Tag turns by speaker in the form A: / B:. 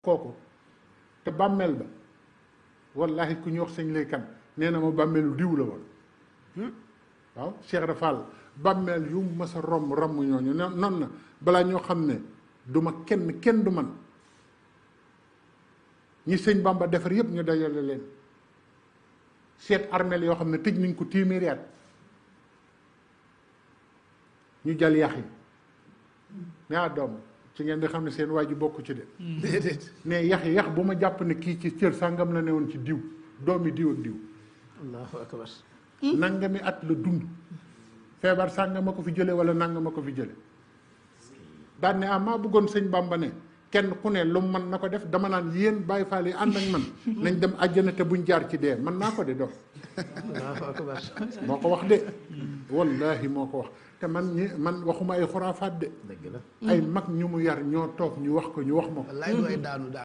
A: kooku te bàmmeel ba wallahi ku ñu wax sëñ lay kan nee na ma bàmmeelu diw la woon waaw Cheikh Rafal bàmmeel yu mas a romb ñooñu noonu na balaa ñoo xam ne du ma kenn du man ñi sëñ Bamba defar yépp ñu dajale leen seet armeel yoo xam ne tëj nañ ko téeméeri at ñu jal yax yi ñaa doom ci ngeen di xam ne seen waa ji bokku ci de déedéet ne yax bu ma jàpp ne kii ci cër sàngam la ne woon ci diw doomi diw ak diw
B: allahu akbar
A: nangami at la dund feebar sàngam ma ko fi jële wala nangam ma ko fi jële daan ne maa bëggoon sëñ Bamba ne kenn ku ne lu man na ko def dama naan yéen Baay Faal yi ànd ak man nañ dem àjjana te buñ jaar ci dee man naa ko de dox
B: allahu akbar
A: moo ko wax de wallahi moo ko wax te man waxuma ay xuraafaat de
B: dëgg la
A: ay mag ñu mu yar ñoo toog ñu wax ko ñu wax ma ko
B: wallaay du ay daanu